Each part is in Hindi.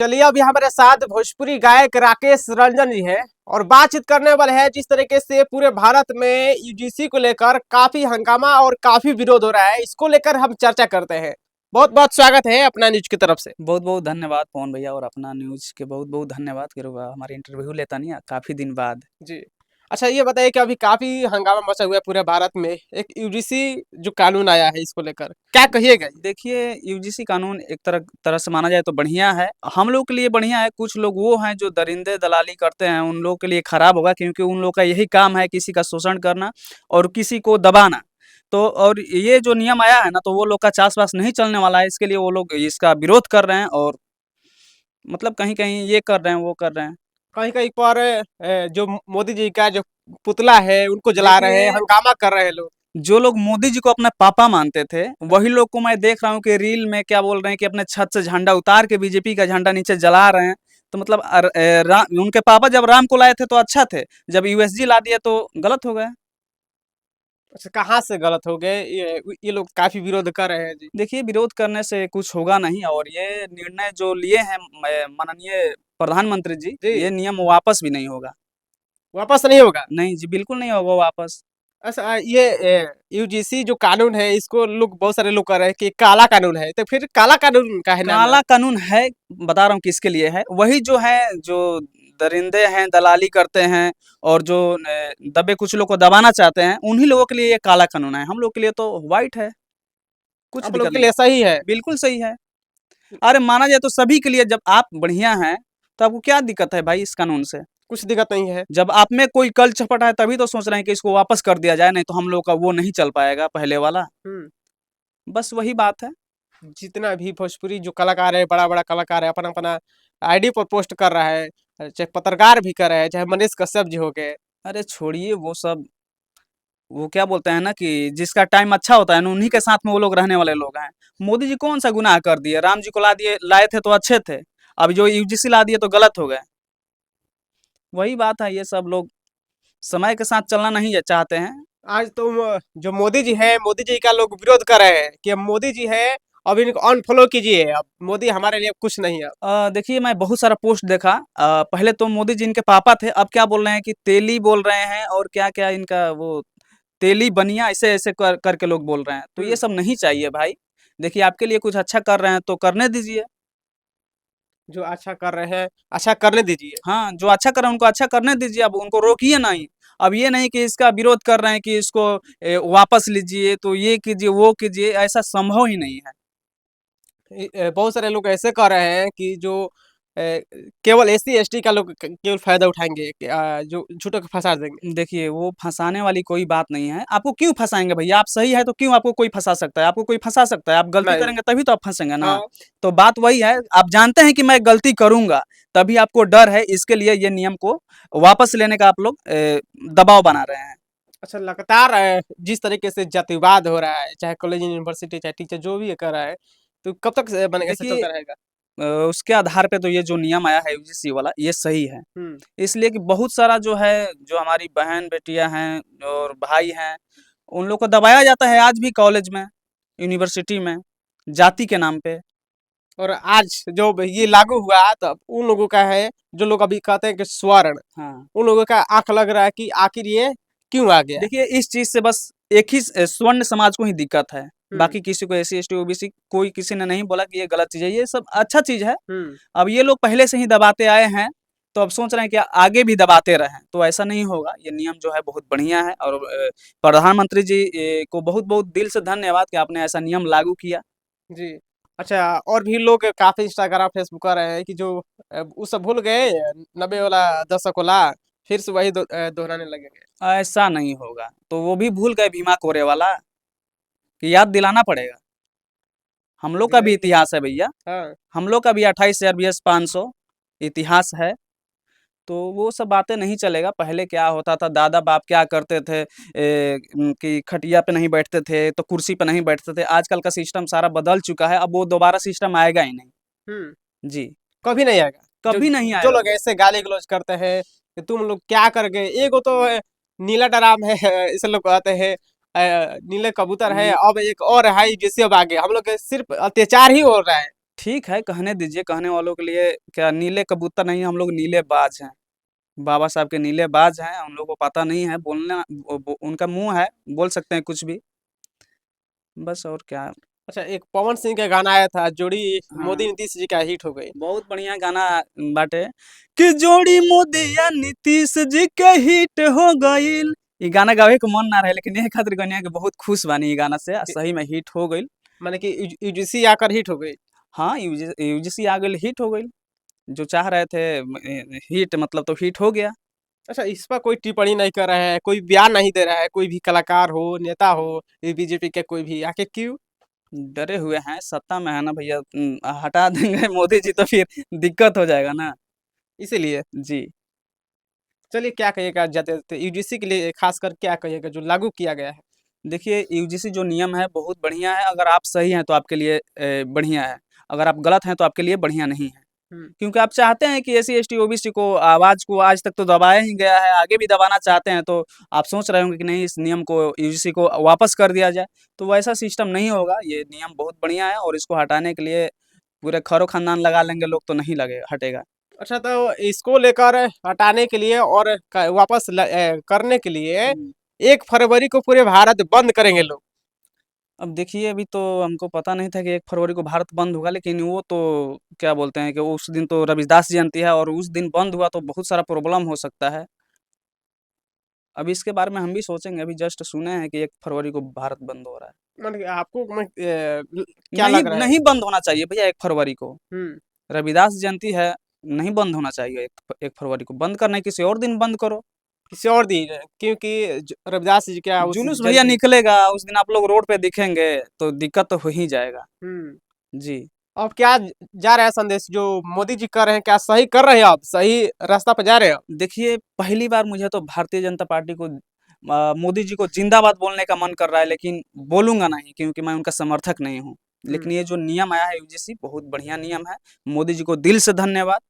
चलिए अभी हमारे साथ भोजपुरी गायक राकेश रंजन जी हैं और बातचीत करने वाले हैं जिस तरीके से पूरे भारत में यूजीसी को लेकर काफी हंगामा और काफी विरोध हो रहा है। इसको लेकर हम चर्चा करते हैं। बहुत बहुत स्वागत है अपना न्यूज की तरफ से। बहुत बहुत धन्यवाद पवन भैया और अपना न्यूज के बहुत बहुत धन्यवाद कि हमारे इंटरव्यू लेता नहीं काफी दिन बाद। जी। अच्छा ये बताइए कि अभी काफी हंगामा मचा हुआ है पूरे भारत में। एक यूजीसी जो कानून आया है इसको लेकर क्या कहिएगा? देखिए यूजीसी कानून एक तरह से माना जाए तो बढ़िया है, हम लोग के लिए बढ़िया है। कुछ लोग वो हैं जो दरिंदे दलाली करते हैं, उन लोगों के लिए खराब होगा, क्योंकि उन लोग का यही काम है किसी का शोषण करना और किसी को दबाना। तो और ये जो नियम आया है ना, तो वो लोग का चास पास नहीं चलने वाला है, इसके लिए वो लोग इसका विरोध कर रहे हैं और मतलब कहीं कहीं ये कर रहे हैं वो कर रहे हैं। कहीं कहीं पर जो मोदी जी का जो पुतला है उनको जला रहे हैं, देखिए हंगामा कर रहे हैं लोग। जो लोग मोदी जी को अपना पापा मानते थे, वही लोग को मैं देख रहा हूँ कि रील में क्या बोल रहे हैं कि अपने छत से झंडा उतार के बीजेपी का झंडा नीचे जला रहे हैं। तो मतलब उनके पापा जब राम को लाए थे तो अच्छा थे, जब यूएसजी ला दिया तो गलत हो गए। अच्छा कहाँ से गलत हो गए? ये लोग काफी विरोध कर रहे हैं जी। देखिए विरोध करने से कुछ होगा नहीं, और ये निर्णय जो लिए हैं माननीय प्रधानमंत्री जी, जी। ये नियम वापस भी नहीं होगा। वापस नहीं होगा। नहीं जी, बिल्कुल नहीं होगा वापस। अच्छा ये यूजीसी जो कानून है इसको लोग बहुत सारे लोग कह रहे हैं कि काला कानून है, तो फिर काला कानून का है नाम है? काला कानून है, बता रहा हूँ किसके लिए है। वही जो है जो दरिंदे हैं, दलाली करते हैं और जो दबे कुछ लोग को दबाना चाहते हैं, उन्हीं लोगों के लिए ये काला कानून है। हम लोग के लिए तो व्हाइट है, कुछ आप लोग दिक्कत के नहीं। लिए सही है। बिल्कुल सही है। अरे माना जाए तो सभी के लिए, जब आप बढ़िया हैं तो आपको क्या दिक्कत है भाई इस कानून से? कुछ दिक्कत नहीं है। जब आप में कोई कल चपट है तभी तो सोच रहे हैं कि इसको वापस कर दिया जाए, नहीं तो हम लोग का वो नहीं चल पाएगा पहले वाला। हम्म। बस वही बात है। जितना भी भोजपुरी जो कलाकार है, बड़ा बड़ा कलाकार है, अपना अपना आईडी पर पोस्ट कर रहा है, चाहे पत्रकार भी कर रहे हैं, चाहे मनीष कश्यप जी हो गए। अरे छोड़िए वो सब, वो क्या बोलते हैं ना कि जिसका टाइम अच्छा होता है ना, उन्हीं के साथ में वो लोग रहने वाले लोग हैं। मोदी जी कौन सा गुनाह कर दिए? राम जी को ला दिए, लाए थे तो अच्छे थे, अब जो यूजीसी ला दिए तो गलत हो गए। वही बात है, ये सब लोग समय के साथ चलना नहीं चाहते हैं। आज तो जो मोदी जी है, मोदी जी का लोग विरोध कर रहे हैं कि अब मोदी जी है, अब इनको अनफॉलो कीजिए, अब मोदी हमारे लिए कुछ नहीं है। देखिए मैं बहुत सारा पोस्ट देखा। पहले तो मोदी जी इनके पापा थे, अब क्या बोल रहे हैं कि तेली बोल रहे हैं, और क्या क्या इनका वो तेली बनिया ऐसे ऐसे करके लोग बोल रहे हैं। तो ये हम्म। सब नहीं चाहिए भाई। देखिए आपके लिए कुछ अच्छा कर रहे हैं तो करने दीजिए। जो अच्छा कर रहे हैं अच्छा करने दीजिए। हाँ, जो अच्छा कर रहे हैं उनको अच्छा करने दीजिए, अब उनको रोकिए नहीं। अब ये नहीं कि इसका विरोध कर रहे हैं कि इसको वापस लीजिए, तो ये कीजिए वो कीजिए, ऐसा संभव ही नहीं है। बहुत सारे लोग ऐसे कर रहे हैं कि जो केवल एससी एसटी का लोग केवल फायदा उठाएंगे, जो झूठों को फंसा देंगे। देखिए वो फंसाने वाली कोई बात नहीं है। आपको क्यों फंसाएंगे भैया? आप सही है तो क्यों आपको कोई फंसा सकता है? आपको कोई फंसा सकता है? आप गलती नहीं। करेंगे तभी तो आप फंसेंगे ना। हाँ। तो बात वही है, आप जानते हैं कि मैं गलती करूंगा, तभी आपको डर है, इसके लिए ये नियम को वापस लेने का आप लोग दबाव बना रहे हैं। अच्छा लगातार जिस तरीके से जातिवाद हो रहा है, चाहे कॉलेज यूनिवर्सिटी चाहे टीचर जो भी ये कर रहा है, तो कब तक बनेगा, ऐसा देखिए चलता रहेगा? उसके आधार पे तो ये जो नियम आया है यूजीसी वाला, ये सही है। हम्म। इसलिए कि बहुत सारा जो है, जो हमारी बहन बेटियां हैं और भाई हैं, उन लोग को दबाया जाता है आज भी कॉलेज में, यूनिवर्सिटी में, जाति के नाम पे। और आज जो ये लागू हुआ तो अब उन लोगों का है जो लोग अभी कहते हैं कि स्वर्ण, हाँ, उन लोगों का आंख लग रहा है कि आखिर ये क्यों आ गया। देखिए इस चीज से बस एक ही स्वर्ण समाज को ही दिक्कत है। हम्म। बाकी किसी को एससी एसटी ओबीसी कोई किसी ने नहीं बोला कि ये गलत चीज है, ये सब अच्छा चीज है। हम्म। अब ये लोग पहले से ही दबाते आए हैं, तो अब सोच रहे हैं कि आगे भी दबाते रहें, तो ऐसा नहीं होगा। ये नियम जो है बहुत बढ़िया है, और प्रधानमंत्री जी को बहुत बहुत दिल से धन्यवाद कि आपने ऐसा नियम लागू किया। जी। अच्छा और भी लोग काफी इंस्टाग्राम फेसबुक कर रहे हैं कि जो वो सब भूल गए, 90 वाला, दशक वाला, फिर से वही दोहराने लगेंगे। ऐसा नहीं होगा, तो वो भी भूल गए भीमा कोरे वाला, कि याद दिलाना पड़ेगा। हम लोग का भी दिलाइए। इतिहास है भैया, हाँ। हम लोग का भी 28 RBS 500 इतिहास है। तो वो सब बातें नहीं चलेगा। पहले क्या होता था, दादा बाप क्या करते थे, कि खटिया पे नहीं बैठते थे तो कुर्सी पे नहीं बैठते थे। आजकल का सिस्टम सारा बदल चुका है, अब वो दोबारा सिस्टम आएगा ही नहीं। हम्म। जी, कभी नहीं आएगा। जो कभी नहीं जो आएगा लोग वो। ऐसे गाली गलौज करते हैं कि तुम लोग क्या कर गए, एगो तो नीला डराम है इसे लोग कहते हैं, नीले कबूतर है, नी अब एक और है जिससे अब आगे हम लोग के सिर्फ अत्याचार ही हो रहा है। ठीक है, कहने दीजिए, कहने वालों के लिए क्या नीले कबूतर नहीं, हम लोग नीले बाज हैं। बाबा साहब के नीले बाज हैं, हम लोग को पता नहीं है बोलना, उनका मुंह है, बोल सकते हैं कुछ भी। बस और क्या। अच्छा, एक पवन सिंह का गाना आया था, जोड़ी मोदी हाँ, नीतीश जी का हिट हो गई। बहुत बढ़िया गाना बाटे कि जोड़ी मोदी या नीतीश जी के हिट हो गईल। ये गाना गावे के मन ना रहे, लेकिन ये खातिर गनिया के बहुत खुश बानी ये गाना से, सही में हिट हो गईल। माने कि यूजीसी आकर हिट हो गई। हाँ, यूजीसी आ गईल, हिट हो गईल। जो चाह रहे थे हिट, मतलब तो हिट हो गया। अच्छा, इस पर कोई टिप्पणी नहीं कर रहे हैं, कोई बयान नहीं दे रहा है, कोई भी कलाकार हो, नेता हो, ये बीजेपी के कोई भी, आके क्यों? डरे हुए हैं, सत्ता में है ना भैया, हटा देंगे मोदी जी तो फिर दिक्कत हो जाएगा ना। इसीलिए जी। चलिए, क्या कहिएगा जाते यूजीसी के लिए खासकर क्या कहिएगा जो लागू किया गया है? देखिए, यूजीसी जो नियम है बहुत बढ़िया है, अगर आप सही हैं तो आपके लिए बढ़िया है, अगर आप गलत हैं तो आपके लिए बढ़िया नहीं है। हम्म। क्योंकि आप चाहते हैं कि एससी एसटी ओबीसी को आवाज़ को आज तक तो दबाया ही गया है, आगे भी दबाना चाहते हैं, तो आप सोच रहे होंगे कि नहीं, इस नियम को, यूजीसी को वापस कर दिया जाए, तो वैसा सिस्टम नहीं होगा। ये नियम बहुत बढ़िया है और इसको हटाने के लिए पूरे खैरो खानदान लगा लेंगे लोग तो नहीं लगे हटेगा। अच्छा, तो इसको लेकर हटाने के लिए और वापस करने के लिए हुँ। 1 फरवरी को पूरे भारत बंद करेंगे लोग। अब देखिए, अभी तो हमको पता नहीं था कि 1 फरवरी को भारत बंद होगा, लेकिन वो तो क्या बोलते हैं कि उस दिन तो रविदास जयंती है और उस दिन बंद हुआ तो बहुत सारा प्रॉब्लम हो सकता है। अभी इसके बारे में हम भी सोचेंगे, अभी जस्ट सुने हैं कि 1 फरवरी को भारत बंद हो रहा है। मान के आपको क्या नहीं, लग रहा है? नहीं बंद होना चाहिए भैया 1 फरवरी को। हम्म। रविदास जयंती है, नहीं बंद होना चाहिए 1 फरवरी को। बंद करना है किसी और दिन बंद करो। किसी और दिन, क्योंकि रविदास जी क्या उस जुलूस भैया जयंती। निकलेगा, उस दिन आप लोग रोड पे दिखेंगे, तो दिक्कत तो हो ही जाएगा। हम्म। जी। अब क्या जा रहा है संदेश जो मोदी जी कर रहे हैं, क्या सही कर रहे हैं? आप सही रास्ता पर जा रहे हैं आप? देखिए, पहली बार मुझे तो भारतीय जनता पार्टी को, मोदी जी को ज़िंदाबाद बोलने का मन कर रहा है, लेकिन बोलूँगा नहीं क्योंकि मैं उनका समर्थक नहीं हूँ। हम्म। लेकिन ये जो नियम आया है यूजीसी, बहुत बढ़िया नियम है। मोदी जी को दिल से धन्यवाद।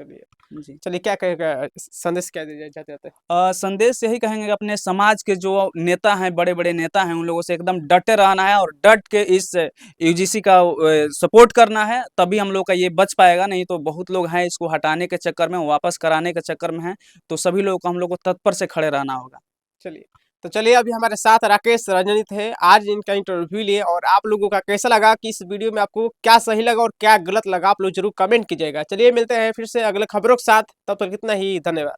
चलिए। जी। चलिए, क्या कहेगा, संदेश क्या दीजिए जाते जाते? संदेश यही कहेंगे कि अपने समाज के जो नेता हैं, बड़े-बड़े नेता हैं, उन लोगों से एकदम डटे रहना है और डट के इस यूजीसी का सपोर्ट करना है, तभी हम लोग का ये बच पाएगा, नहीं तो बहुत लोग हैं इसको हटाने के चक्कर में, वापस कराने के चक्कर में हैं, तो सभी लोगों को हम लोग को तत्पर से खड़े रहना होगा। चलिए, तो चलिए, अभी हमारे साथ राकेश रंजनी थे, आज इनका इंटरव्यू लिए, और आप लोगों का कैसा लगा, कि इस वीडियो में आपको क्या सही लगा और क्या गलत लगा, आप लोग जरूर कमेंट कीजिएगा। चलिए, मिलते हैं फिर से अगले खबरों के साथ, तब तक इतना ही, धन्यवाद।